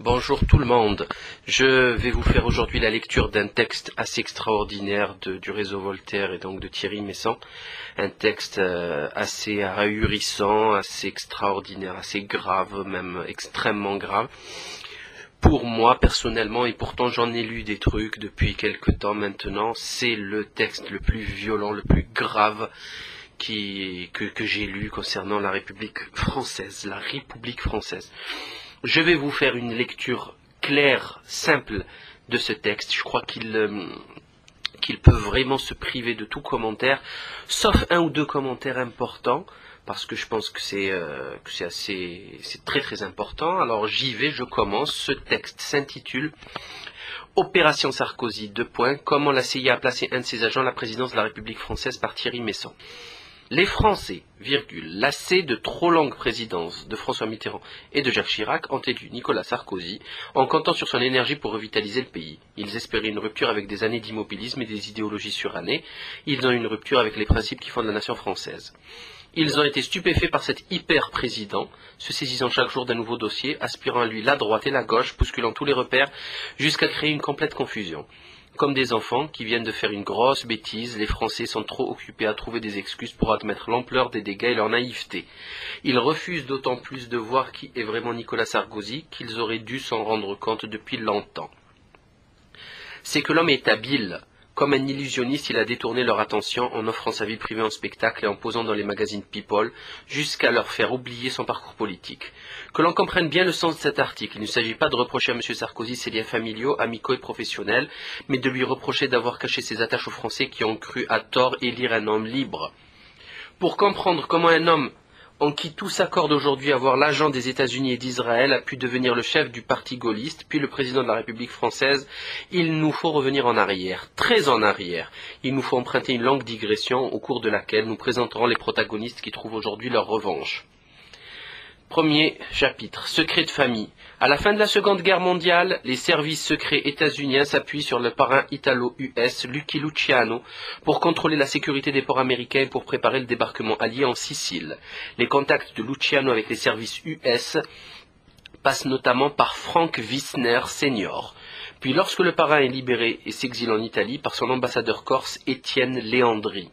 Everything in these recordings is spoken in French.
Bonjour tout le monde. Je vais vous faire aujourd'hui la lecture d'un texte assez extraordinaire du réseau Voltaire et donc de Thierry Meyssan. Un texte assez ahurissant, assez extraordinaire, assez grave, même extrêmement grave. Pour moi personnellement, et pourtant j'en ai lu des trucs depuis quelque temps maintenant, c'est le texte le plus violent, le plus grave que j'ai lu concernant la République française. La République française. Je vais vous faire une lecture claire, simple de ce texte. Je crois qu'il peut vraiment se priver de tout commentaire, sauf un ou deux commentaires importants, parce que je pense que c'est très très important. Alors j'y vais, je commence. Ce texte s'intitule Opération Sarkozy, : comment la CIA a placé un de ses agents à la présidence de la République française par Thierry Meyssan. Les Français, lassés de trop longues présidences de François Mitterrand et de Jacques Chirac, ont élu Nicolas Sarkozy en comptant sur son énergie pour revitaliser le pays. Ils espéraient une rupture avec des années d'immobilisme et des idéologies surannées. Ils ont eu une rupture avec les principes qui fondent la nation française. Ils ont été stupéfaits par cet hyper-président, se saisissant chaque jour d'un nouveau dossier, aspirant à lui la droite et la gauche, bousculant tous les repères, jusqu'à créer une complète confusion. Comme des enfants qui viennent de faire une grosse bêtise, les Français sont trop occupés à trouver des excuses pour admettre l'ampleur des dégâts et leur naïveté. Ils refusent d'autant plus de voir qui est vraiment Nicolas Sarkozy qu'ils auraient dû s'en rendre compte depuis longtemps. C'est que l'homme est habile. Comme un illusionniste, il a détourné leur attention en offrant sa vie privée en spectacle et en posant dans les magazines People, jusqu'à leur faire oublier son parcours politique. Que l'on comprenne bien le sens de cet article, il ne s'agit pas de reprocher à M. Sarkozy ses liens familiaux, amicaux et professionnels, mais de lui reprocher d'avoir caché ses attaches aux Français qui ont cru à tort élire un homme libre. Pour comprendre comment un homme en qui tout s'accorde aujourd'hui à voir l'agent des États-Unis et d'Israël a pu devenir le chef du parti gaulliste, puis le président de la République française, il nous faut revenir en arrière, très en arrière. Il nous faut emprunter une longue digression au cours de laquelle nous présenterons les protagonistes qui trouvent aujourd'hui leur revanche. Premier chapitre, secret de famille. À la fin de la Seconde Guerre mondiale, les services secrets états-uniens s'appuient sur le parrain italo-US Lucky Luciano pour contrôler la sécurité des ports américains et pour préparer le débarquement allié en Sicile. Les contacts de Luciano avec les services US passent notamment par Frank Wissner Senior. Puis lorsque le parrain est libéré et s'exile en Italie, par son ambassadeur corse Étienne Léandri.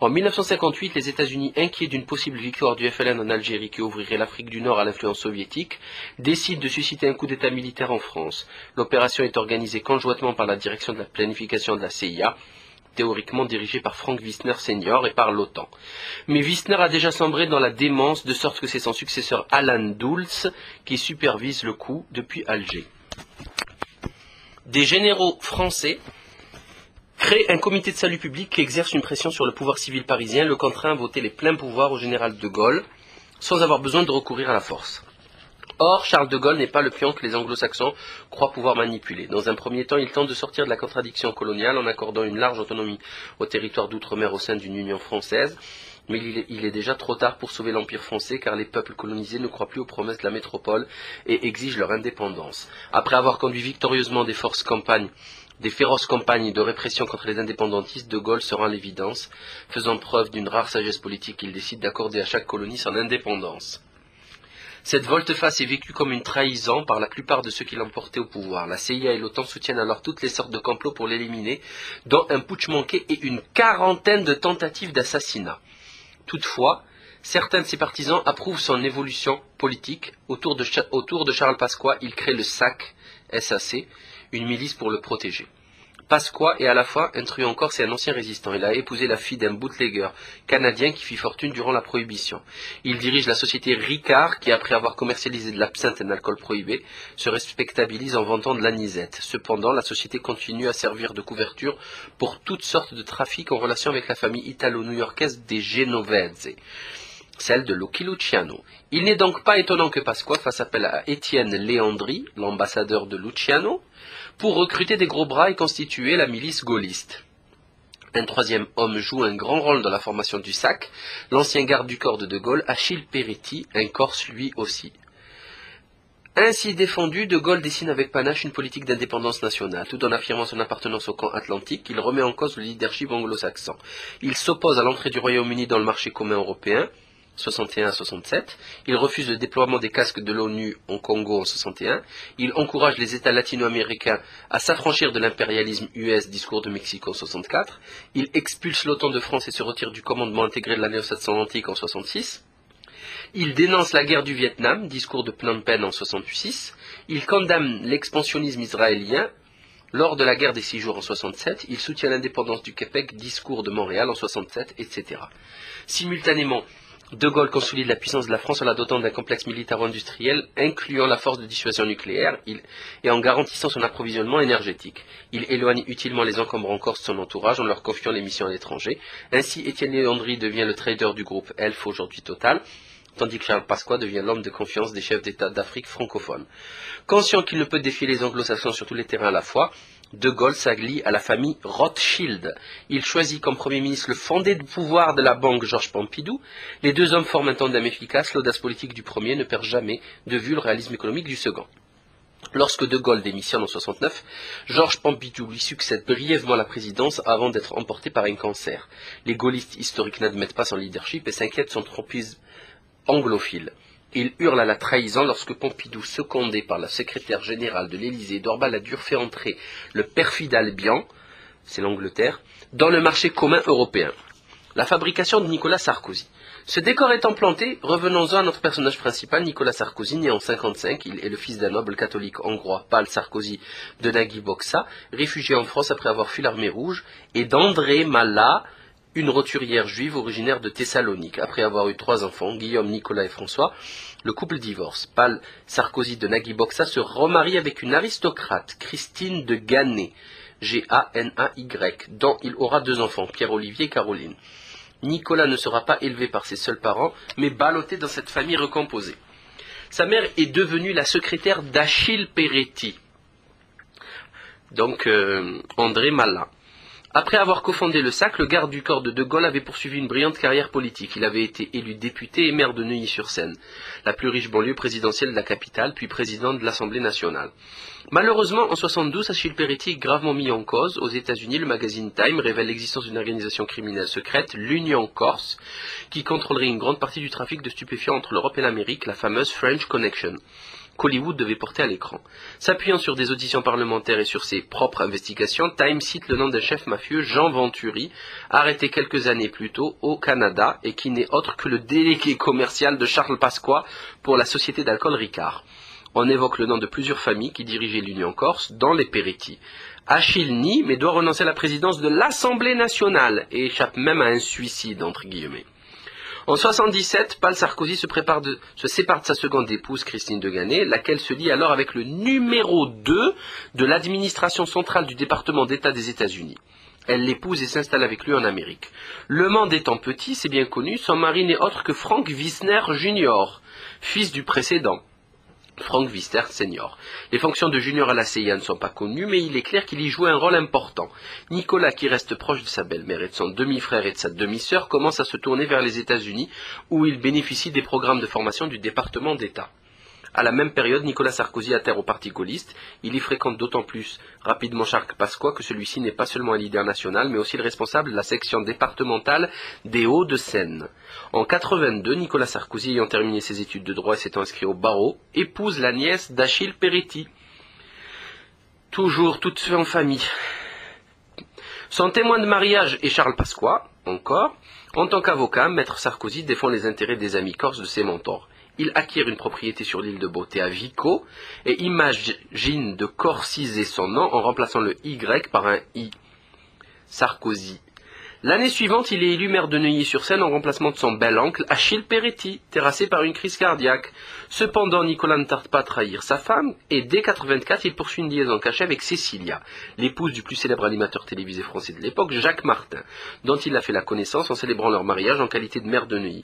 En 1958, les États-Unis, inquiets d'une possible victoire du FLN en Algérie qui ouvrirait l'Afrique du Nord à l'influence soviétique, décident de susciter un coup d'État militaire en France. L'opération est organisée conjointement par la direction de la planification de la CIA, théoriquement dirigée par Frank Wissner Senior et par l'OTAN. Mais Wissner a déjà sombré dans la démence, de sorte que c'est son successeur Alan Dulles qui supervise le coup depuis Alger. Des généraux français crée un comité de salut public qui exerce une pression sur le pouvoir civil parisien, le contraint à voter les pleins pouvoirs au général de Gaulle, sans avoir besoin de recourir à la force. Or, Charles de Gaulle n'est pas le pion que les anglo-saxons croient pouvoir manipuler. Dans un premier temps, il tente de sortir de la contradiction coloniale en accordant une large autonomie aux territoires d'outre-mer au sein d'une union française, mais il est déjà trop tard pour sauver l'Empire français car les peuples colonisés ne croient plus aux promesses de la métropole et exigent leur indépendance. Après avoir conduit victorieusement des féroces campagnes de répression contre les indépendantistes, de Gaulle se rend à l'évidence, faisant preuve d'une rare sagesse politique, il décide d'accorder à chaque colonie son indépendance. Cette volte-face est vécue comme une trahison par la plupart de ceux qui l'ont porté au pouvoir. La CIA et l'OTAN soutiennent alors toutes les sortes de complots pour l'éliminer, dont un putsch manqué et une quarantaine de tentatives d'assassinat. Toutefois, certains de ses partisans approuvent son évolution politique. Autour de Charles Pasqua, il crée le SAC, une milice pour le protéger. Pasqua est à la fois un truand en Corse et un ancien résistant. Il a épousé la fille d'un bootlegger canadien qui fit fortune durant la Prohibition. Il dirige la société Ricard qui, après avoir commercialisé de l'absinthe, un alcool prohibé, se respectabilise en vendant de l'anisette. Cependant, la société continue à servir de couverture pour toutes sortes de trafics en relation avec la famille italo-new-yorkaise des Genovese, celle de Lucky Luciano. Il n'est donc pas étonnant que Pasqua fasse appel à Étienne Léandri, l'ambassadeur de Luciano, pour recruter des gros bras et constituer la milice gaulliste. Un troisième homme joue un grand rôle dans la formation du SAC, l'ancien garde du corps de Gaulle, Achille Peretti, un Corse lui aussi. Ainsi défendu, de Gaulle dessine avec panache une politique d'indépendance nationale. Tout en affirmant son appartenance au camp atlantique, il remet en cause le leadership anglo-saxon. Il s'oppose à l'entrée du Royaume-Uni dans le marché commun européen, 61 à 67. Il refuse le déploiement des casques de l'ONU au Congo en 61. Il encourage les États latino-américains à s'affranchir de l'impérialisme US, discours de Mexico en 64. Il expulse l'OTAN de France et se retire du commandement intégré de la Néo-Atlantique en 66. Il dénonce la guerre du Vietnam, discours de Phnom Penh en 66. Il condamne l'expansionnisme israélien. Lors de la guerre des 6 jours en 67, il soutient l'indépendance du Québec, discours de Montréal en 67, etc. Simultanément, De Gaulle consolide la puissance de la France en la dotant d'un complexe militaro-industriel, incluant la force de dissuasion nucléaire, et en garantissant son approvisionnement énergétique. Il éloigne utilement les encombrants corses de son entourage en leur confiant les missions à l'étranger. Ainsi, Étienne Léandri devient le trader du groupe Elf, aujourd'hui Total, tandis que Charles Pasqua devient l'homme de confiance des chefs d'État d'Afrique francophone. Conscient qu'il ne peut défier les anglo-saxons sur tous les terrains à la fois, De Gaulle s'allie à la famille Rothschild. Il choisit comme Premier ministre le fondé de pouvoir de la banque Georges Pompidou. Les deux hommes forment un tandem efficace. L'audace politique du premier ne perd jamais de vue le réalisme économique du second. Lorsque De Gaulle démissionne en 69, Georges Pompidou lui succède brièvement à la présidence avant d'être emporté par un cancer. Les gaullistes historiques n'admettent pas son leadership et s'inquiètent de son tropisme anglophile. Il hurle à la trahison lorsque Pompidou, secondé par la secrétaire générale de l'Élysée, d'Orbaladure, fait entrer le perfide Albion, c'est l'Angleterre, dans le marché commun européen. La fabrication de Nicolas Sarkozy. Ce décor étant planté, revenons-en à notre personnage principal, Nicolas Sarkozy, né en 1955. Il est le fils d'un noble catholique hongrois, Pál Sarkozy de Nagy Boxa, réfugié en France après avoir fui l'armée rouge, et d'André Mala, une roturière juive originaire de Thessalonique. Après avoir eu 3 enfants, Guillaume, Nicolas et François, le couple divorce. Pál Sarkozy de Nagy Boxa se remarie avec une aristocrate, Christine de Ganay, G-A-N-A-Y, dont il aura 2 enfants, Pierre-Olivier et Caroline. Nicolas ne sera pas élevé par ses seuls parents, mais ballotté dans cette famille recomposée. Sa mère est devenue la secrétaire d'Achille Peretti, donc André Mala. Après avoir cofondé le SAC, le garde du corps de De Gaulle avait poursuivi une brillante carrière politique. Il avait été élu député et maire de Neuilly-sur-Seine, la plus riche banlieue présidentielle de la capitale, puis président de l'Assemblée nationale. Malheureusement, en 1972, Achille Peretti est gravement mis en cause. Aux États-Unis, le magazine Time révèle l'existence d'une organisation criminelle secrète, l'Union Corse, qui contrôlerait une grande partie du trafic de stupéfiants entre l'Europe et l'Amérique, la fameuse French Connection, qu'Hollywood devait porter à l'écran. S'appuyant sur des auditions parlementaires et sur ses propres investigations, Time cite le nom d'un chef mafieux, Jean Venturi, arrêté quelques années plus tôt au Canada et qui n'est autre que le délégué commercial de Charles Pasqua pour la société d'alcool Ricard. On évoque le nom de plusieurs familles qui dirigeaient l'Union Corse, dont les Peretti. Achille nie, mais doit renoncer à la présidence de l'Assemblée nationale et échappe même à un suicide, entre guillemets. En 1977, Pál Sarkozy se sépare de sa seconde épouse, Christine de Ganay, laquelle se lie alors avec le numéro 2 de l'administration centrale du département d'État des États-Unis. Elle l'épouse et s'installe avec lui en Amérique. Le monde étant petit, c'est bien connu, son mari n'est autre que Frank Wisner Jr., fils du précédent, Frank Wisner Senior. Les fonctions de Junior à la CIA ne sont pas connues, mais il est clair qu'il y joue un rôle important. Nicolas, qui reste proche de sa belle-mère et de son demi-frère et de sa demi-sœur, commence à se tourner vers les États-Unis, où il bénéficie des programmes de formation du département d'État. À la même période, Nicolas Sarkozy adhère au parti gaulliste. Il y fréquente d'autant plus rapidement Charles Pasqua que celui-ci n'est pas seulement un leader national, mais aussi le responsable de la section départementale des Hauts-de-Seine. En 1982, Nicolas Sarkozy, ayant terminé ses études de droit et s'étant inscrit au barreau, épouse la nièce d'Achille Peretti. Toujours toutes en famille. Son témoin de mariage est Charles Pasqua, encore. En tant qu'avocat, Maître Sarkozy défend les intérêts des amis corses de ses mentors. Il acquiert une propriété sur l'île de Beauté à Vico et imagine de corsiser son nom en remplaçant le Y par un I. Sarkozy. L'année suivante, il est élu maire de Neuilly-sur-Seine en remplacement de son bel-oncle Achille Peretti, terrassé par une crise cardiaque. Cependant, Nicolas ne tarde pas à trahir sa femme et dès 1984, il poursuit une liaison cachée avec Cécilia, l'épouse du plus célèbre animateur télévisé français de l'époque, Jacques Martin, dont il a fait la connaissance en célébrant leur mariage en qualité de maire de Neuilly.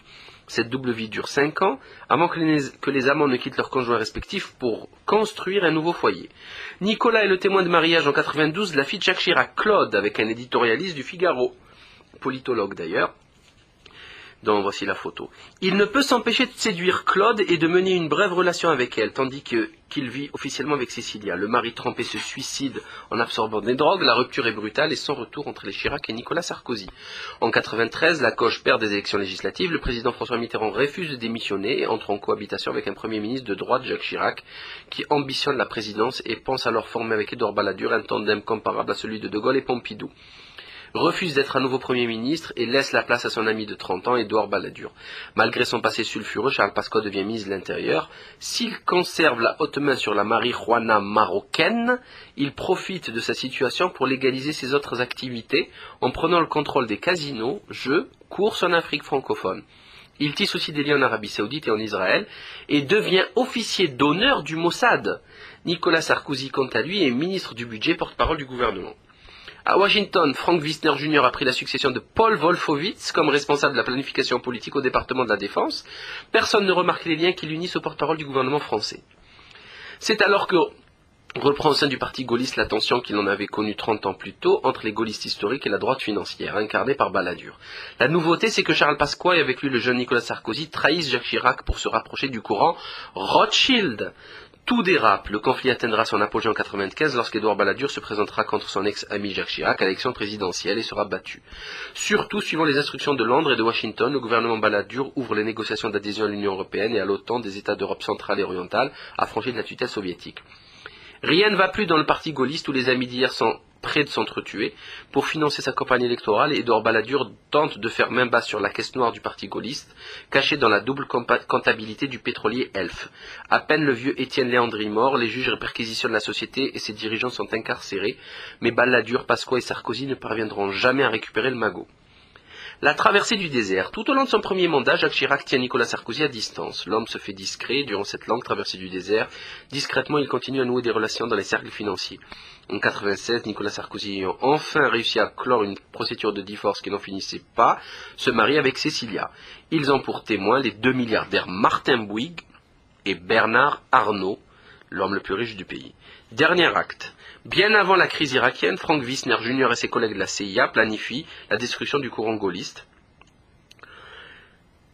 Cette double vie dure 5 ans, avant que les amants ne quittent leurs conjoints respectifs pour construire un nouveau foyer. Nicolas est le témoin de mariage en 1992 de la fille de Jacques Chirac, Claude, avec un éditorialiste du Figaro, politologue d'ailleurs. Donc voici la photo. Il ne peut s'empêcher de séduire Claude et de mener une brève relation avec elle, tandis qu'il vit officiellement avec Cécilia. Le mari trempé se suicide en absorbant des drogues, la rupture est brutale et sans retour entre les Chirac et Nicolas Sarkozy. En 93, la gauche perd des élections législatives, le président François Mitterrand refuse de démissionner et entre en cohabitation avec un premier ministre de droite, Jacques Chirac, qui ambitionne la présidence et pense alors former avec Édouard Balladur un tandem comparable à celui de De Gaulle et Pompidou. Refuse d'être à nouveau Premier ministre et laisse la place à son ami de 30 ans, Édouard Balladur. Malgré son passé sulfureux, Charles Pasqua devient ministre de l'Intérieur. S'il conserve la haute main sur la marijuana marocaine, il profite de sa situation pour légaliser ses autres activités en prenant le contrôle des casinos, jeux, courses en Afrique francophone. Il tisse aussi des liens en Arabie Saoudite et en Israël et devient officier d'honneur du Mossad. Nicolas Sarkozy, quant à lui, est ministre du budget, porte-parole du gouvernement. À Washington, Frank Wisner Jr. a pris la succession de Paul Wolfowitz comme responsable de la planification politique au département de la Défense. Personne ne remarque les liens qui l'unissent au porte-parole du gouvernement français. C'est alors que reprend au sein du parti gaulliste la tension qu'il en avait connue 30 ans plus tôt entre les gaullistes historiques et la droite financière, incarnée par Balladur. La nouveauté, c'est que Charles Pasqua et avec lui le jeune Nicolas Sarkozy trahissent Jacques Chirac pour se rapprocher du courant Rothschild. Tout dérape. Le conflit atteindra son apogée en 1995 lorsqu'Édouard Balladur se présentera contre son ex-ami Jacques Chirac à l'élection présidentielle et sera battu. Surtout, suivant les instructions de Londres et de Washington, le gouvernement Balladur ouvre les négociations d'adhésion à l'Union européenne et à l'OTAN des États d'Europe centrale et orientale affranchis de la tutelle soviétique. Rien ne va plus dans le parti gaulliste où les amis d'hier sont près de s'entretuer. Pour financer sa campagne électorale, Édouard Balladur tente de faire main basse sur la caisse noire du parti gaulliste, cachée dans la double comptabilité du pétrolier Elf. À peine le vieux Étienne Léandri mort, les juges perquisitionnent la société et ses dirigeants sont incarcérés, mais Balladur, Pasqua et Sarkozy ne parviendront jamais à récupérer le magot. La traversée du désert. Tout au long de son premier mandat, Jacques Chirac tient Nicolas Sarkozy à distance. L'homme se fait discret durant cette longue traversée du désert. Discrètement, il continue à nouer des relations dans les cercles financiers. En 1996, Nicolas Sarkozy ayant enfin réussi à clore une procédure de divorce qui n'en finissait pas, se marie avec Cécilia. Ils ont pour témoins les deux milliardaires Martin Bouygues et Bernard Arnault, l'homme le plus riche du pays. Dernier acte. Bien avant la crise irakienne, Frank Wisner Jr. et ses collègues de la CIA planifient la destruction du courant gaulliste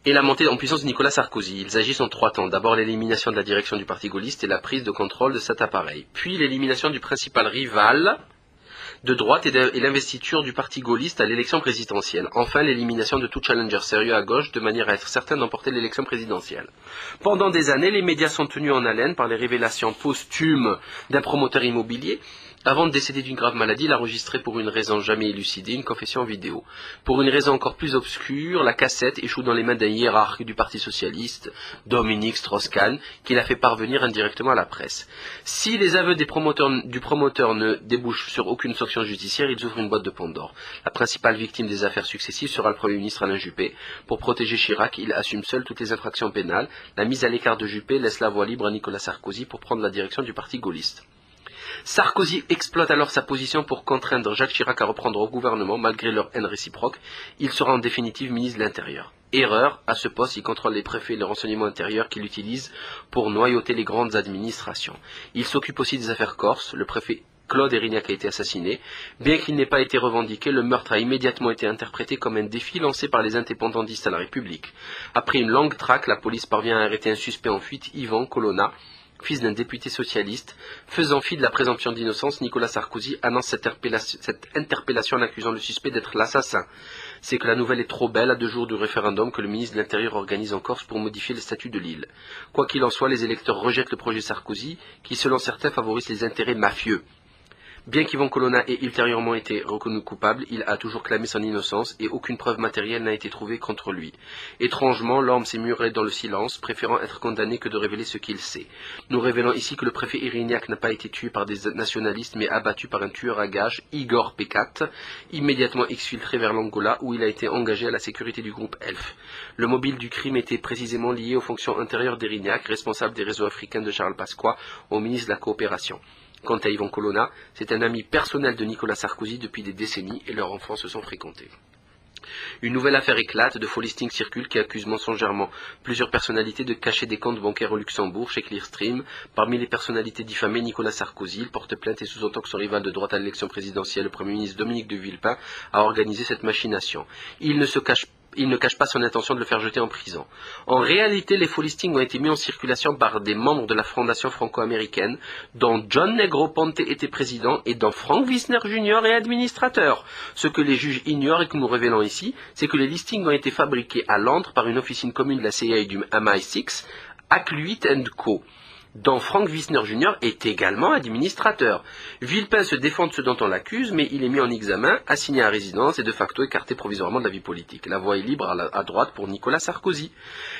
et la montée en puissance de Nicolas Sarkozy. Ils agissent en 3 temps. D'abord l'élimination de la direction du parti gaulliste et la prise de contrôle de cet appareil. Puis l'élimination du principal rival de droite et l'investiture du parti gaulliste à l'élection présidentielle. Enfin, l'élimination de tout challenger sérieux à gauche de manière à être certain d'emporter l'élection présidentielle. Pendant des années, les médias sont tenus en haleine par les révélations posthumes d'un promoteur immobilier. Avant de décéder d'une grave maladie, il a enregistré pour une raison jamais élucidée une confession vidéo. Pour une raison encore plus obscure, la cassette échoue dans les mains d'un hiérarque du Parti socialiste, Dominique Strauss-Kahn, qui l'a fait parvenir indirectement à la presse. Si les aveux du promoteur ne débouchent sur aucune sanction judiciaire, ils ouvrent une boîte de Pandore. La principale victime des affaires successives sera le Premier ministre Alain Juppé. Pour protéger Chirac, il assume seul toutes les infractions pénales. La mise à l'écart de Juppé laisse la voie libre à Nicolas Sarkozy pour prendre la direction du Parti gaulliste. Sarkozy exploite alors sa position pour contraindre Jacques Chirac à reprendre au gouvernement malgré leur haine réciproque. Il sera en définitive ministre de l'Intérieur. Erreur, à ce poste, il contrôle les préfets et le renseignement intérieur qu'il utilise pour noyauter les grandes administrations. Il s'occupe aussi des affaires corses. Le préfet Claude Érignac a été assassiné. Bien qu'il n'ait pas été revendiqué, le meurtre a immédiatement été interprété comme un défi lancé par les indépendantistes à la République. Après une longue traque, la police parvient à arrêter un suspect en fuite, Yvan Colonna, fils d'un député socialiste. Faisant fi de la présomption d'innocence, Nicolas Sarkozy annonce cette interpellation en accusant le suspect d'être l'assassin. C'est que la nouvelle est trop belle à 2 jours du référendum que le ministre de l'Intérieur organise en Corse pour modifier le statut de l'île. Quoi qu'il en soit, les électeurs rejettent le projet Sarkozy, qui selon certains favorise les intérêts mafieux. Bien qu'Yvan Colonna ait ultérieurement été reconnu coupable, il a toujours clamé son innocence et aucune preuve matérielle n'a été trouvée contre lui. Étrangement, l'homme s'est muré dans le silence, préférant être condamné que de révéler ce qu'il sait. Nous révélons ici que le préfet Érignac n'a pas été tué par des nationalistes mais abattu par un tueur à gages, Igor Pécat, immédiatement exfiltré vers l'Angola où il a été engagé à la sécurité du groupe Elf. Le mobile du crime était précisément lié aux fonctions intérieures d'Érignac, responsable des réseaux africains de Charles Pasqua, au ministre de la Coopération. Quant à Yvan Colonna, c'est un ami personnel de Nicolas Sarkozy depuis des décennies et leurs enfants se sont fréquentés. Une nouvelle affaire éclate, de faux listings circulent qui accusent mensongèrement plusieurs personnalités de cacher des comptes bancaires au Luxembourg chez Clearstream. Parmi les personnalités diffamées, Nicolas Sarkozy, il porte plainte et sous-entend que son rival de droite à l'élection présidentielle, le Premier ministre Dominique de Villepin, a organisé cette machination. Il ne se cache il ne cache pas son intention de le faire jeter en prison. En réalité, les faux listings ont été mis en circulation par des membres de la Fondation franco-américaine, dont John Negroponte était président et dont Frank Wisner Jr. est administrateur. Ce que les juges ignorent et que nous révélons ici, c'est que les listings ont été fabriqués à Londres par une officine commune de la CIA et du MI6, Ackluit & Co., dont Frank Wisner Jr. est également administrateur. Villepin se défend de ce dont on l'accuse, mais il est mis en examen, assigné à résidence et de facto écarté provisoirement de la vie politique. La voie est libre à droite pour Nicolas Sarkozy.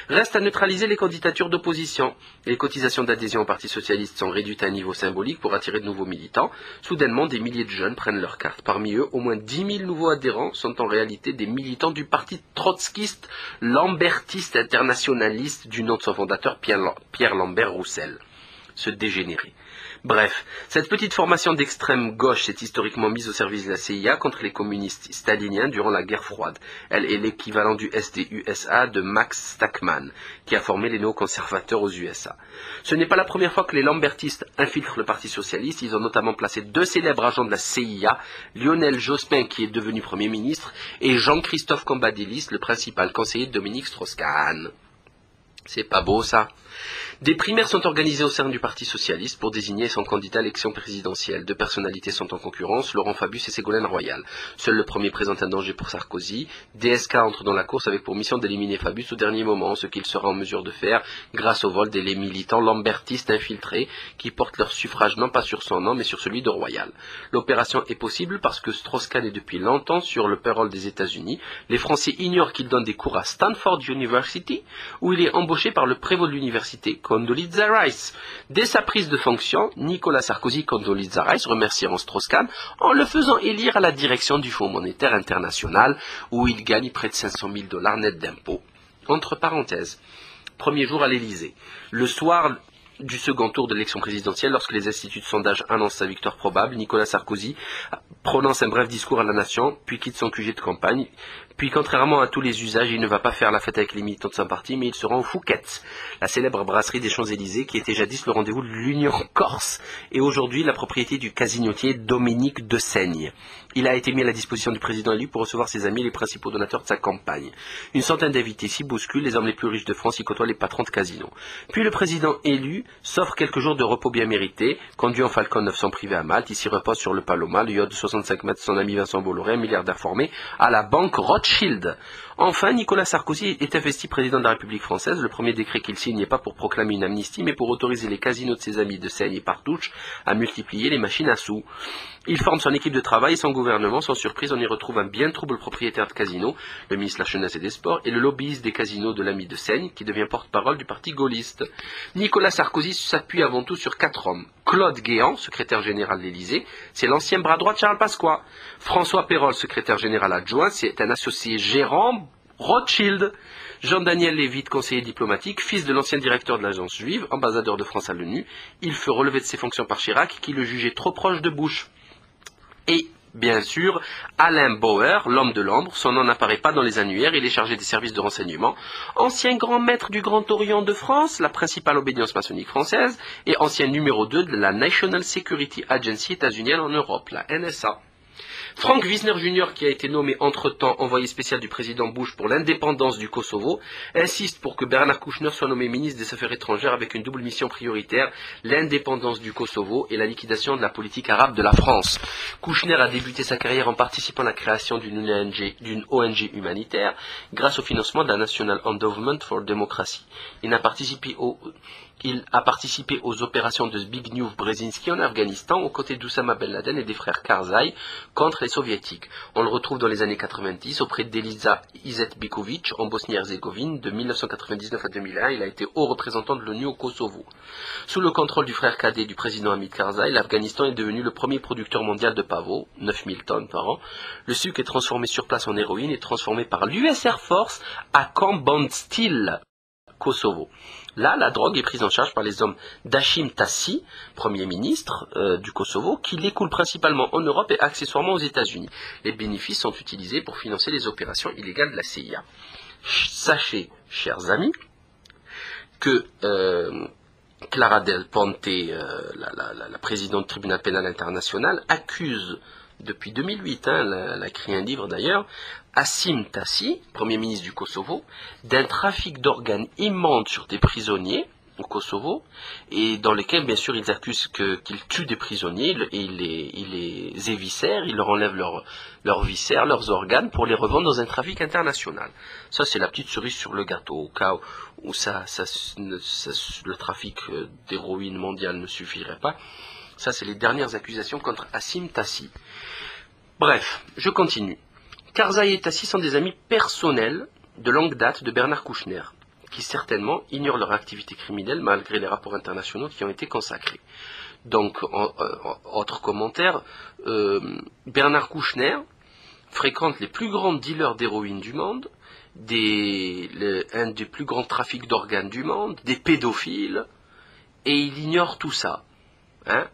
Reste à neutraliser les candidatures d'opposition. Les cotisations d'adhésion au Parti socialiste sont réduites à un niveau symbolique pour attirer de nouveaux militants. Soudainement, des milliers de jeunes prennent leur carte. Parmi eux, au moins 10 000 nouveaux adhérents sont en réalité des militants du parti trotskiste, lambertiste internationaliste du nom de son fondateur Pierre Lambert Roussel. Se dégénérer. Bref, cette petite formation d'extrême gauche s'est historiquement mise au service de la CIA contre les communistes staliniens durant la guerre froide. Elle est l'équivalent du SDUSA de Max Stackman, qui a formé les néoconservateurs aux USA. Ce n'est pas la première fois que les lambertistes infiltrent le Parti socialiste. Ils ont notamment placé 2 célèbres agents de la CIA, Lionel Jospin, qui est devenu Premier ministre, et Jean-Christophe Cambadélis, le principal conseiller de Dominique Strauss-Kahn. C'est pas beau, ça. Des primaires sont organisées au sein du Parti socialiste pour désigner son candidat à l'élection présidentielle. 2 personnalités sont en concurrence, Laurent Fabius et Ségolène Royal. Seul le premier présente un danger pour Sarkozy. DSK entre dans la course avec pour mission d'éliminer Fabius au dernier moment, ce qu'il sera en mesure de faire grâce au vol des militants lambertistes infiltrés qui portent leur suffrage non pas sur son nom mais sur celui de Royal. L'opération est possible parce que Strauss-Kahn est depuis longtemps sur le payroll des États-Unis. Les Français ignorent qu'il donne des cours à Stanford University où il est embauché par le prévôt de l'université, Condoleezza Rice. Dès sa prise de fonction, Nicolas Sarkozy Condoleezza Rice remercieront Strauss-Kahn en le faisant élire à la direction du Fonds monétaire international où il gagne près de 500 000 $ net d'impôts. Entre parenthèses, premier jour à l'Élysée. Le soir du second tour de l'élection présidentielle, lorsque les instituts de sondage annoncent sa victoire probable, Nicolas Sarkozy prononce un bref discours à la nation, puis quitte son QG de campagne. Puis, contrairement à tous les usages, il ne va pas faire la fête avec les militants de son parti, mais il se rend au Fouquet's, la célèbre brasserie des Champs-Élysées, qui était jadis le rendez-vous de l'Union Corse, et aujourd'hui la propriété du casinotier Dominique de Seigne. Il a été mis à la disposition du président élu pour recevoir ses amis et les principaux donateurs de sa campagne. Une centaine d'invités s'y bousculent, les hommes les plus riches de France y côtoient les patrons de casinos. Puis le président élu s'offre quelques jours de repos bien mérités, conduit en Falcon 900 privé à Malte, il s'y repose sur le Paloma, le yacht de 65 mètres de son ami Vincent Bolloré, un milliardaire formé à la banque Rothschild. Enfin, Nicolas Sarkozy est investi président de la République française. Le premier décret qu'il signe n'est pas pour proclamer une amnistie, mais pour autoriser les casinos de ses amis de Seigne et Partouche à multiplier les machines à sous. Il forme son équipe de travail et son gouvernement. Sans surprise, on y retrouve un bien trouble propriétaire de casinos, le ministre de la Jeunesse et des Sports, et le lobbyiste des casinos de l'ami de Seigne, qui devient porte-parole du parti gaulliste. Nicolas Sarkozy s'appuie avant tout sur 4 hommes. Claude Guéant, secrétaire général de l'Élysée, c'est l'ancien bras droit de Charles Pasqua. François Pérol, secrétaire général adjoint, c'est un associé gérant Rothschild. Jean-Daniel Lévite, conseiller diplomatique, fils de l'ancien directeur de l'agence juive, ambassadeur de France à l'ONU, il fut relevé de ses fonctions par Chirac, qui le jugeait trop proche de Bush. Et, bien sûr, Alain Bauer, l'homme de l'ombre, son nom n'apparaît pas dans les annuaires, il est chargé des services de renseignement, ancien grand maître du Grand Orient de France, la principale obédience maçonnique française, et ancien numéro 2 de la National Security Agency états-unienne en Europe, la NSA. Frank Wisner Jr., qui a été nommé entre-temps envoyé spécial du président Bush pour l'indépendance du Kosovo, insiste pour que Bernard Kouchner soit nommé ministre des Affaires étrangères avec une double mission prioritaire, l'indépendance du Kosovo et la liquidation de la politique arabe de la France. Kouchner a débuté sa carrière en participant à la création d'une ONG humanitaire grâce au financement de la National Endowment for Democracy. Il a participé aux opérations de Zbigniew Brzezinski en Afghanistan aux côtés d'Oussama Ben Laden et des frères Karzai contre les soviétiques. On le retrouve dans les années 90 auprès d'Elisa Izetbegovic en Bosnie-Herzégovine. De 1999 à 2001, il a été haut représentant de l'ONU au Kosovo. Sous le contrôle du frère cadet du président Hamid Karzai, l'Afghanistan est devenu le premier producteur mondial de pavot, 9000 tonnes par an. Le sucre est transformé sur place en héroïne et transformé par l'US Air Force à Camp Bondsteel, Kosovo. Là, la drogue est prise en charge par les hommes d'Hashim Tassi, Premier ministre du Kosovo, qui l'écoule principalement en Europe et accessoirement aux États-Unis. Les bénéfices sont utilisés pour financer les opérations illégales de la CIA. Sachez, chers amis, que Clara Del Ponte, la présidente du tribunal pénal international, accuse depuis 2008, elle a écrit un livre d'ailleurs, Haşim Taşi, Premier ministre du Kosovo, d'un trafic d'organes immonde sur des prisonniers au Kosovo, et dans lesquels, bien sûr, ils accusent qu'ils tuent des prisonniers, et ils les éviscèrent, ils leur enlèvent leurs viscères, leurs organes, pour les revendre dans un trafic international. Ça, c'est la petite cerise sur le gâteau, au cas où le trafic d'héroïne mondiale ne suffirait pas. Ça, c'est les dernières accusations contre Haşim Taşi. Bref, je continue. Karzai et Taşi sont des amis personnels de longue date de Bernard Kouchner, qui certainement ignorent leur activité criminelle malgré les rapports internationaux qui ont été consacrés. Donc, autre commentaire, Bernard Kouchner fréquente les plus grands dealers d'héroïne du monde, un des plus grands trafics d'organes du monde, des pédophiles, et il ignore tout ça. Hein?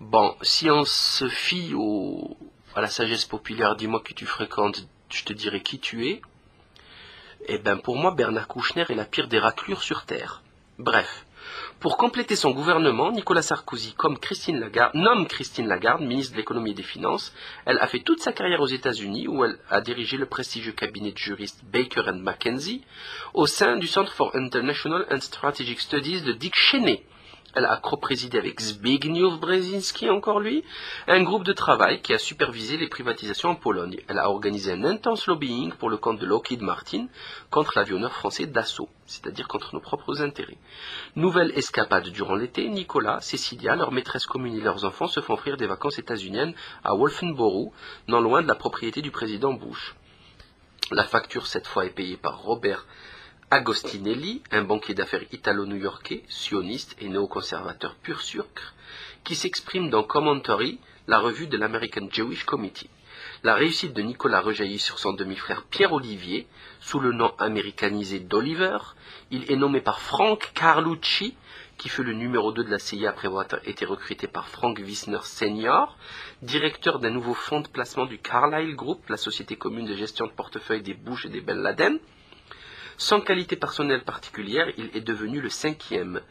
Bon, si on se fie à la sagesse populaire, dis-moi qui tu fréquentes, je te dirai qui tu es. Eh bien, pour moi, Bernard Kouchner est la pire des raclures sur Terre. Bref, pour compléter son gouvernement, Nicolas Sarkozy nomme Christine Lagarde, ministre de l'économie et des finances. Elle a fait toute sa carrière aux États-Unis, où elle a dirigé le prestigieux cabinet de juristes Baker & McKenzie, au sein du Centre for International and Strategic Studies de Dick Cheney. Elle a co-présidé avec Zbigniew Brzezinski, encore lui, un groupe de travail qui a supervisé les privatisations en Pologne. Elle a organisé un intense lobbying pour le compte de Lockheed Martin contre l'avionneur français Dassault, c'est-à-dire contre nos propres intérêts. Nouvelle escapade durant l'été, Nicolas, Cécilia, leur maîtresse commune et leurs enfants se font offrir des vacances états-uniennes à Wolfenboro, non loin de la propriété du président Bush. La facture, cette fois, est payée par Robert Agostinelli, un banquier d'affaires italo-new-yorkais, sioniste et néoconservateur pur sucre, qui s'exprime dans Commentary, la revue de l'American Jewish Committee. La réussite de Nicolas rejaillit sur son demi-frère Pierre-Olivier, sous le nom américanisé d'Oliver. Il est nommé par Frank Carlucci, qui fut le numéro 2 de la CIA après avoir été recruté par Frank Wisner Senior, directeur d'un nouveau fonds de placement du Carlyle Group, la société commune de gestion de portefeuille des Bush et des Ben Laden. Sans qualité personnelle particulière, il est devenu le 5e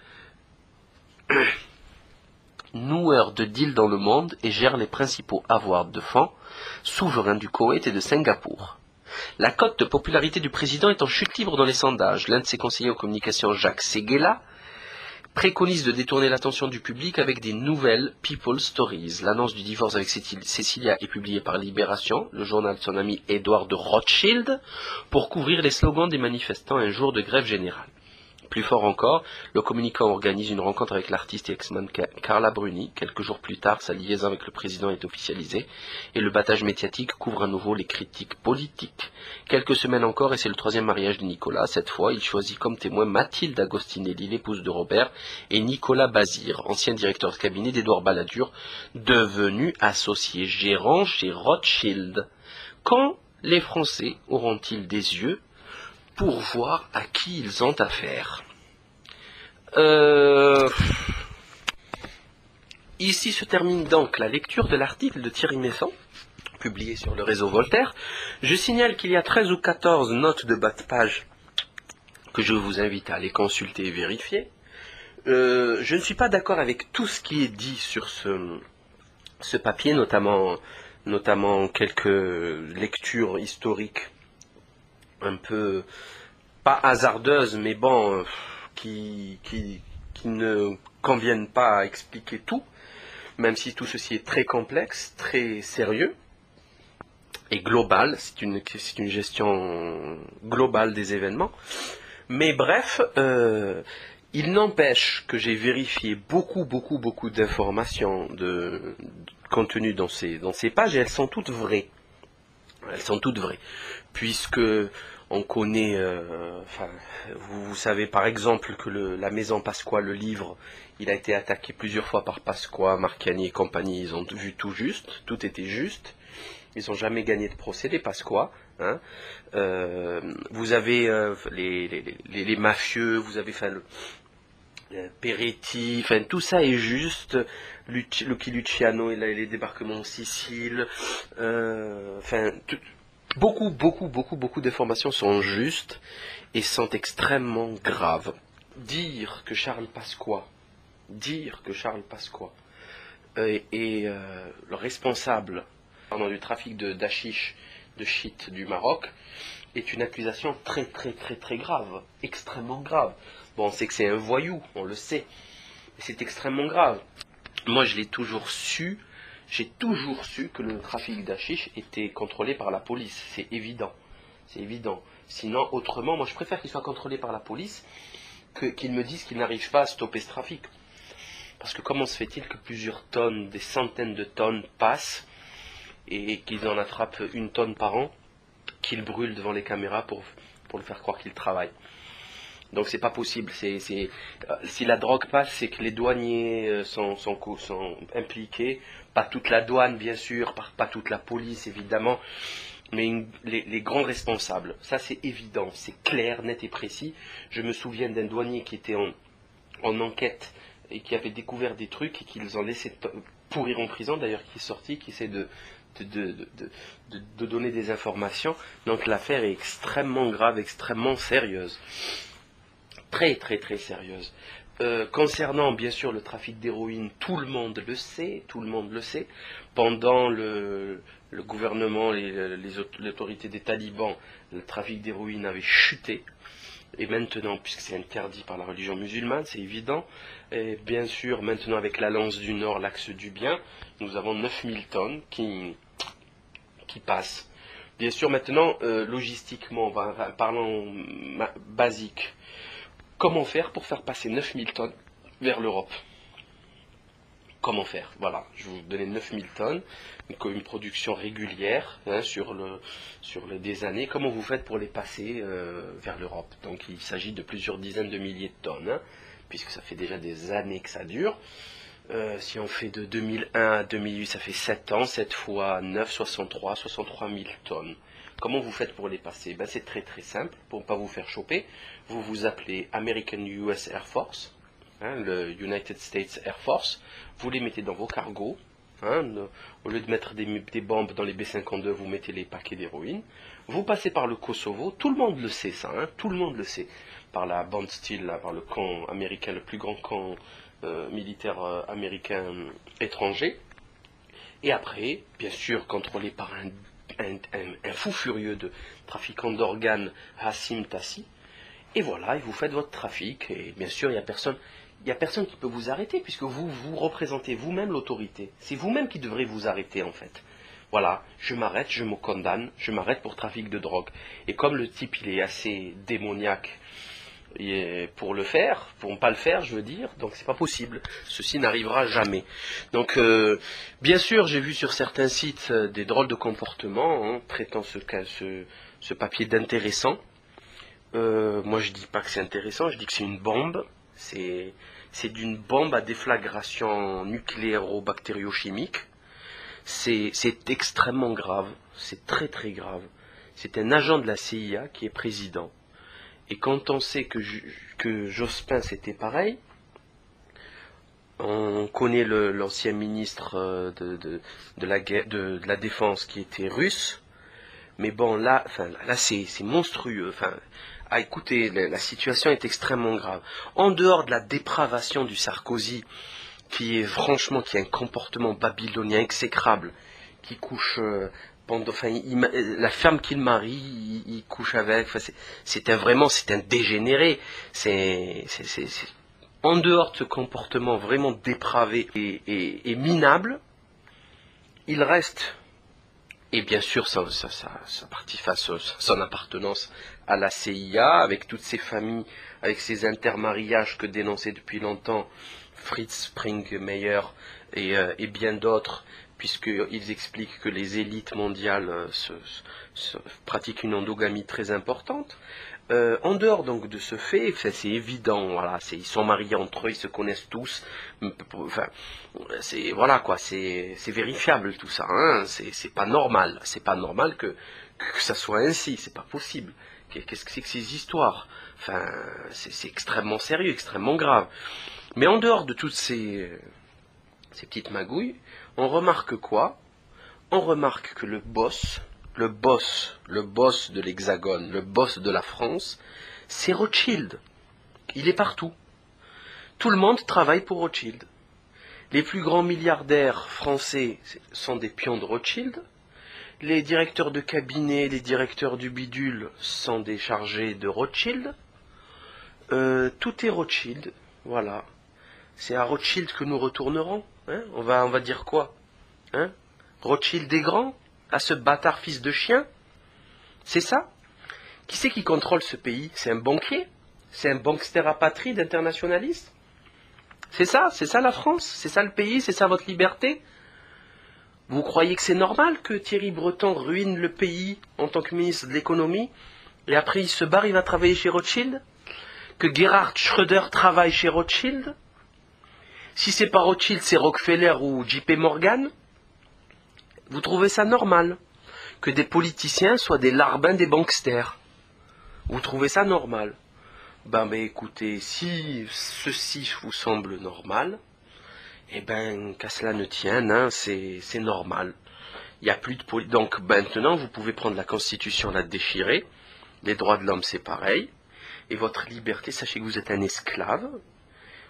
noueur de deals dans le monde et gère les principaux avoirs de fonds souverains du Koweït et de Singapour. La cote de popularité du président est en chute libre dans les sondages. L'un de ses conseillers en communication, Jacques Seguela, préconise de détourner l'attention du public avec des nouvelles People Stories. L'annonce du divorce avec Cécilia est publiée par Libération, le journal de son ami Edward de Rothschild, pour couvrir les slogans des manifestants un jour de grève générale. Plus fort encore, le communicant organise une rencontre avec l'artiste et ex-mannequin Carla Bruni. Quelques jours plus tard, sa liaison avec le président est officialisée et le battage médiatique couvre à nouveau les critiques politiques. Quelques semaines encore et c'est le 3e mariage de Nicolas. Cette fois, il choisit comme témoin Mathilde Agostinelli, l'épouse de Robert, et Nicolas Bazir, ancien directeur de cabinet d'Édouard Balladur, devenu associé gérant chez Rothschild. Quand les Français auront-ils des yeux pour voir à qui ils ont affaire? Ici se termine donc la lecture de l'article de Thierry Messon, publié sur le réseau Voltaire. Je signale qu'il y a 13 ou 14 notes de bas de page que je vous invite à aller consulter et vérifier. Je ne suis pas d'accord avec tout ce qui est dit sur ce papier, notamment quelques lectures historiques un peu, pas hasardeuses, mais bon, qui ne conviennent pas à expliquer tout, même si tout ceci est très complexe, très sérieux et global. C'est une gestion globale des événements. Mais bref, il n'empêche que j'ai vérifié beaucoup d'informations contenues dans ces pages, et elles sont toutes vraies. Elles sont toutes vraies, puisque on connaît, vous savez par exemple que la Maison Pasqua, le livre, il a été attaqué plusieurs fois par Pasqua, Marchiani et compagnie. Ils ont vu tout juste, tout était juste. Ils n'ont jamais gagné de procès, les Pasqua. Hein. Vous avez les mafieux, vous avez Peretti, enfin tout ça est juste. Lucky Luciano et les débarquements en Sicile, beaucoup d'informations sont justes et sont extrêmement graves. Dire que Charles Pasqua est le responsable du trafic d'hachich, de shit du Maroc, est une accusation très très très très grave, extrêmement grave. Bon, on sait que c'est un voyou, on le sait, mais c'est extrêmement grave. Moi, j'ai toujours su que le trafic d'hachich était contrôlé par la police, c'est évident. C'est évident. Sinon, autrement, moi je préfère qu'il soit contrôlé par la police qu'ils me disent qu'ils n'arrivent pas à stopper ce trafic. Parce que comment se fait-il que plusieurs tonnes, des centaines de tonnes passent et qu'ils en attrapent une tonne par an, qu'ils brûlent devant les caméras pour le faire croire qu'ils travaillent. Donc c'est pas possible. Si la drogue passe, c'est que les douaniers sont impliqués, pas toute la douane bien sûr, pas toute la police évidemment, mais les grands responsables. Ça c'est évident, c'est clair, net et précis. Je me souviens d'un douanier qui était en enquête et qui avait découvert des trucs et qu'ils ont laissé pourrir en prison, d'ailleurs qui est sorti, qui essaie de donner des informations. Donc l'affaire est extrêmement grave, extrêmement sérieuse. Très très très sérieuse. Concernant bien sûr le trafic d'héroïne, tout le monde le sait. Pendant le gouvernement, les autorités des talibans, le trafic d'héroïne avait chuté. Et maintenant, puisque c'est interdit par la religion musulmane, c'est évident, et bien sûr, maintenant avec l'Alliance du Nord, l'axe du bien, nous avons 9000 tonnes qui passent. Bien sûr, maintenant, logistiquement, parlant basique, comment faire pour faire passer 9000 tonnes vers l'Europe? Comment faire? Voilà, je vais vous donner 9000 tonnes, une production régulière sur des années. Comment vous faites pour les passer vers l'Europe? Donc il s'agit de plusieurs dizaines de milliers de tonnes, puisque ça fait déjà des années que ça dure. Si on fait de 2001 à 2008, ça fait 7 ans, 7 fois 9, 63 000 tonnes. Comment vous faites pour les passer? C'est très très simple, pour ne pas vous faire choper. Vous vous appelez American US Air Force, le United States Air Force. Vous les mettez dans vos cargos. Au lieu de mettre des bombes dans les B-52, vous mettez les paquets d'héroïne. Vous passez par le Kosovo. Tout le monde le sait ça, tout le monde le sait. Par la bande style, par le camp américain, le plus grand camp militaire américain étranger. Et après, bien sûr, contrôlé par un fou furieux de trafiquant d'organes, Hassim Tassi. Et voilà, et vous faites votre trafic. Et bien sûr, il n'y a personne qui peut vous arrêter, puisque vous représentez vous-même l'autorité. C'est vous-même qui devrez vous arrêter, en fait. Voilà, je m'arrête, je me condamne, je m'arrête pour trafic de drogue. Et comme le type, il est assez démoniaque pour ne pas le faire, je veux dire, donc c'est pas possible. Ceci n'arrivera jamais. Donc, bien sûr, j'ai vu sur certains sites des drôles de comportements, traitant ce papier d'intéressant. Moi, je dis pas que c'est intéressant, je dis que c'est une bombe. C'est d'une bombe à déflagration nucléaro-bactériochimique. C'est extrêmement grave, c'est très très grave. C'est un agent de la CIA qui est président. Et quand on sait que Jospin c'était pareil, on connaît l'ancien ministre de la Défense qui était russe, mais bon là c'est monstrueux. Écoutez, la situation est extrêmement grave. En dehors de la dépravation du Sarkozy, qui est un comportement babylonien exécrable, qui couche la femme qu'il marie, il couche avec. C'est un dégénéré. En dehors de ce comportement vraiment dépravé et minable, il reste. Et bien sûr, son appartenance à la CIA, avec toutes ses familles, avec ses intermariages que dénonçait depuis longtemps Fritz Springmeier et bien d'autres, puisqu'ils expliquent que les élites mondiales pratiquent une endogamie très importante. En dehors donc de ce fait, c'est évident, voilà, ils sont mariés entre eux, ils se connaissent tous, c'est vérifiable tout ça, c'est pas normal que ça soit ainsi, c'est pas possible. Qu'est-ce que c'est que ces histoires? C'est extrêmement sérieux, extrêmement grave. Mais en dehors de toutes ces petites magouilles, on remarque quoi? On remarque que le boss de l'Hexagone, le boss de la France, c'est Rothschild. Il est partout. Tout le monde travaille pour Rothschild. Les plus grands milliardaires français sont des pions de Rothschild. Les directeurs de cabinet, les directeurs du bidule sont des chargés de Rothschild. Tout est Rothschild, voilà. C'est à Rothschild que nous retournerons. Hein, on va dire quoi, hein? Rothschild des grands, à ce bâtard fils de chien. C'est ça? Qui c'est qui contrôle ce pays? C'est un banquier? C'est un bankster apatride internationaliste? C'est ça la France? C'est ça le pays? C'est ça votre liberté? Vous croyez que c'est normal que Thierry Breton ruine le pays en tant que ministre de l'économie et après il se barre, il va travailler chez Rothschild? Que Gerhard Schröder travaille chez Rothschild? Si c'est pas Rothschild, c'est Rockefeller ou JP Morgan? Vous trouvez ça normal que des politiciens soient des larbins des banksters? Vous trouvez ça normal? Ben écoutez, si ceci vous semble normal, eh ben qu'à cela ne tienne, hein, c'est normal. Il n'y a plus de donc maintenant vous pouvez prendre la Constitution, la déchirer. Les droits de l'homme c'est pareil. Et votre liberté, sachez que vous êtes un esclave.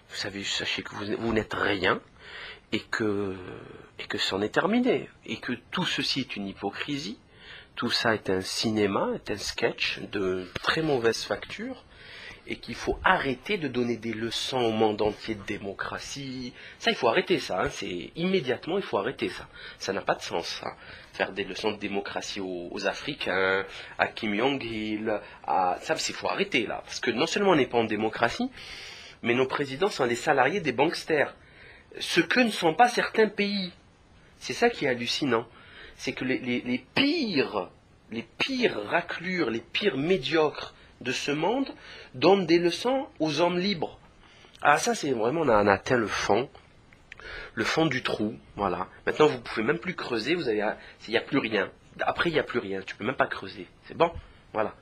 Sachez que vous n'êtes rien. Et que c'en est terminé. Et que tout ceci est une hypocrisie. Tout ça est un cinéma, est un sketch de très mauvaise facture. Et qu'il faut arrêter de donner des leçons au monde entier de démocratie. Ça, il faut arrêter ça. Hein. Immédiatement, il faut arrêter ça. Ça n'a pas de sens, ça. Faire des leçons de démocratie aux Africains, à Kim Jong-il, ça, il faut arrêter, là. Parce que non seulement on n'est pas en démocratie, mais nos présidents sont des salariés des banksters. Ce que ne sont pas certains pays. C'est ça qui est hallucinant. C'est que les pires raclures, les pires médiocres de ce monde donnent des leçons aux hommes libres. Ah ça c'est vraiment, on a atteint le fond du trou, voilà. Maintenant vous pouvez même plus creuser, il n'y a plus rien. Après il n'y a plus rien, tu peux même pas creuser, c'est bon, voilà.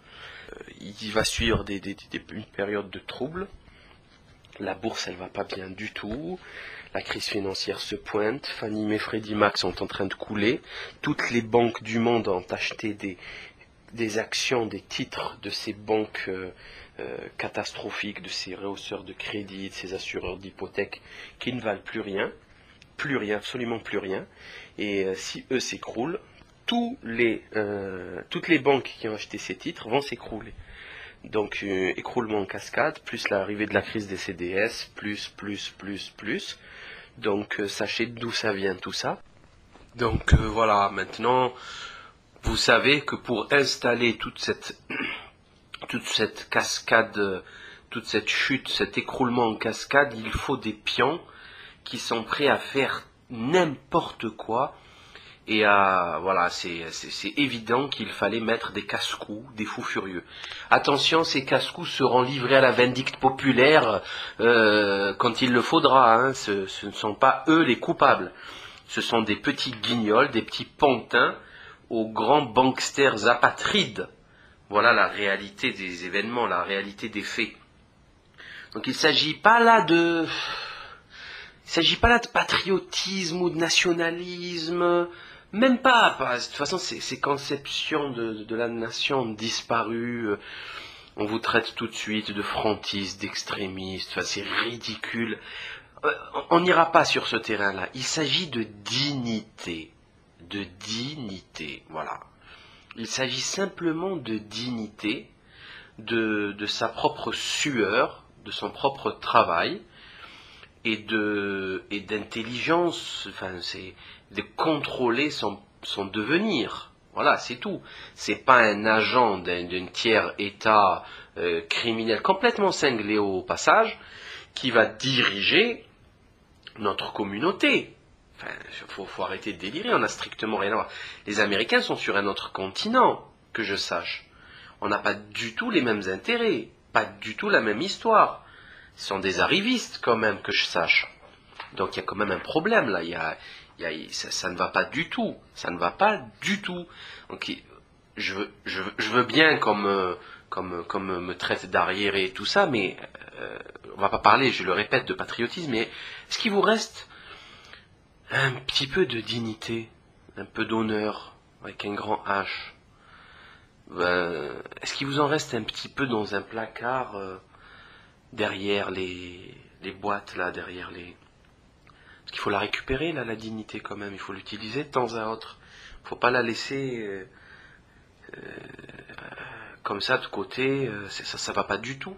Il va suivre une période de trouble. La bourse elle va pas bien du tout. La crise financière se pointe. Fannie Mae, Freddie Mac sont en train de couler. Toutes les banques du monde ont acheté des actions, des titres de ces banques catastrophiques, de ces rehausseurs de crédit, de ces assureurs d'hypothèques qui ne valent plus rien, absolument plus rien. Et si eux s'écroulent, toutes les banques qui ont acheté ces titres vont s'écrouler. Donc écroulement en cascade, plus l'arrivée de la crise des CDS, plus. Donc sachez d'où ça vient tout ça. Donc voilà, maintenant vous savez que pour installer toute cette cascade, toute cette chute, cet écroulement en cascade, il faut des pions qui sont prêts à faire n'importe quoi. Et voilà, c'est évident qu'il fallait mettre des casse-cous, des fous furieux. Attention, ces casse-cous seront livrés à la vindicte populaire quand il le faudra. Hein. Ce ne sont pas eux les coupables. Ce sont des petits guignols, des petits pantins aux grands banksters apatrides. Voilà la réalité des événements, la réalité des faits. Donc il ne s'agit pas là de patriotisme ou de nationalisme, même pas. De toute façon, ces conceptions de la nation ont disparu. On vous traite tout de suite de frontistes, d'extrémistes. Enfin, c'est ridicule. On n'ira pas sur ce terrain-là. Il s'agit de dignité. De dignité, voilà. Il s'agit simplement de dignité, de sa propre sueur, de son propre travail, et d'intelligence, enfin, c'est de contrôler son devenir. Voilà, c'est tout. C'est pas un agent d'un tiers État criminel complètement cinglé au passage qui va diriger notre communauté. Enfin, faut arrêter de délirer, on n'a strictement rien à voir. Les Américains sont sur un autre continent, que je sache. On n'a pas du tout les mêmes intérêts, pas du tout la même histoire. Ce sont des arrivistes quand même, que je sache. Donc il y a quand même un problème là, ça ne va pas du tout. Ça ne va pas du tout. Donc je veux bien qu'on me traite d'arriéré et tout ça, mais on va pas parler, je le répète, de patriotisme, mais est-ce qu'il vous reste un petit peu de dignité, un peu d'honneur, avec un grand H? Est-ce qu'il vous en reste un petit peu dans un placard derrière les boîtes, là, derrière les... Parce qu'il faut la récupérer, là, la dignité, quand même. Il faut l'utiliser de temps à autre. Faut pas la laisser comme ça de côté. Ça va pas du tout.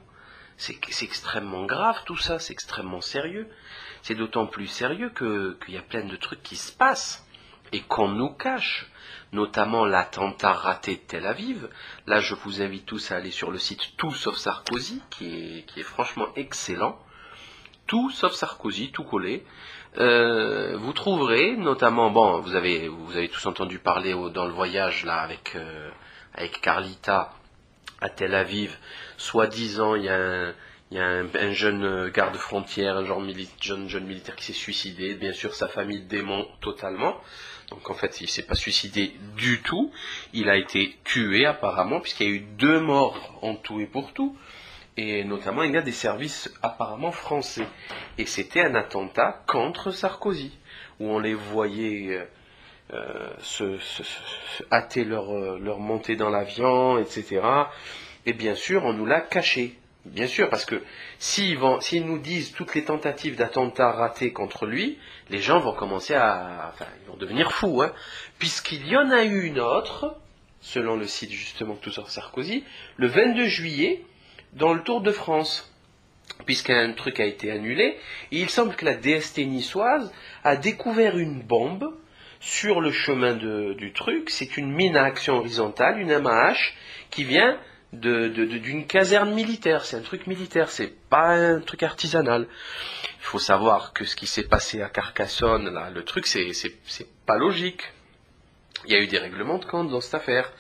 C'est extrêmement grave tout ça, c'est extrêmement sérieux. C'est d'autant plus sérieux qu'il y a plein de trucs qui se passent et qu'on nous cache, notamment l'attentat raté de Tel Aviv. Là, je vous invite tous à aller sur le site Tout sauf Sarkozy, qui est franchement excellent. Tout sauf Sarkozy, tout collé. Vous trouverez notamment, bon, vous avez tous entendu parler dans le voyage là avec Carlita à Tel Aviv, soi-disant il y a un jeune garde-frontière, un jeune militaire qui s'est suicidé. Bien sûr, sa famille dément totalement. Donc en fait, il ne s'est pas suicidé du tout. Il a été tué apparemment, puisqu'il y a eu 2 morts en tout et pour tout. Et notamment, il y a des services apparemment français. Et c'était un attentat contre Sarkozy, où on les voyait se hâter leur montée dans l'avion, etc. Et bien sûr, on nous l'a caché. Bien sûr, parce que s'ils nous disent toutes les tentatives d'attentats ratés contre lui, les gens vont commencer ils vont devenir fous, hein, puisqu'il y en a eu une autre, selon le site justement Tout sur Sarkozy, le 22 juillet, dans le Tour de France, puisqu'un truc a été annulé, et il semble que la DST niçoise a découvert une bombe sur le chemin du truc. C'est une mine à action horizontale, une MAH, qui vient d'une caserne militaire. C'est un truc militaire, c'est pas un truc artisanal. Il faut savoir que ce qui s'est passé à Carcassonne, là, le truc, c'est pas logique. Il y a eu des règlements de compte dans cette affaire.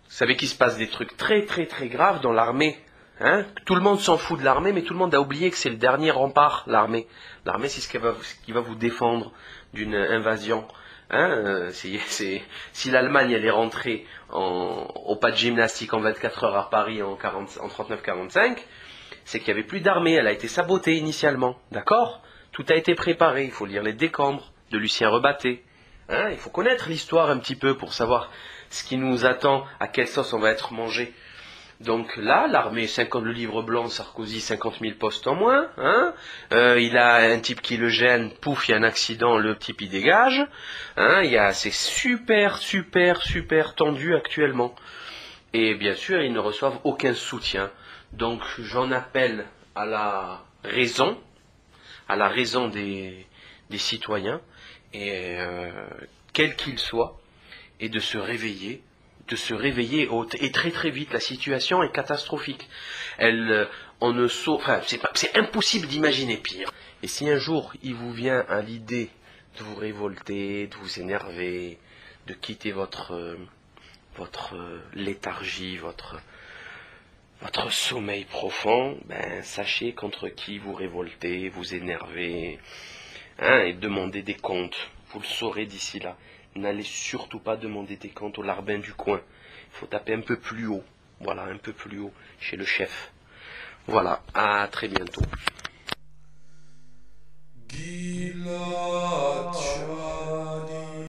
Vous savez qu'il se passe des trucs très très très graves dans l'armée. Hein, tout le monde s'en fout de l'armée, mais tout le monde a oublié que c'est le dernier rempart, l'armée. L'armée, c'est ce qui va vous défendre d'une invasion. Hein, si l'Allemagne elle est rentrée au pas de gymnastique en 24 heures à Paris en 39-45, c'est qu'il n'y avait plus d'armée, elle a été sabotée initialement. D'accord ? Tout a été préparé, il faut lire les décombres de Lucien Rebatté. Hein, il faut connaître l'histoire un petit peu pour savoir ce qui nous attend, à quelle sauce on va être mangé. Donc là, l'armée, le livre blanc, Sarkozy, 50 000 postes en moins. Hein, il a un type qui le gêne, pouf, il y a un accident, le type il dégage. Hein, c'est super tendu actuellement. Et bien sûr, ils ne reçoivent aucun soutien. Donc j'en appelle à la raison des citoyens, et quel qu'il soit, et de se réveiller. Et très très vite. La situation est catastrophique. C'est impossible d'imaginer pire. Et si un jour il vous vient à l'idée de vous révolter, de vous énerver, de quitter votre léthargie, votre sommeil profond, sachez contre qui vous révoltez, vous énervez, hein, et demandez des comptes. Vous le saurez d'ici là. N'allez surtout pas demander des comptes au larbin du coin. Il faut taper un peu plus haut. Voilà, un peu plus haut, chez le chef. Voilà, à très bientôt.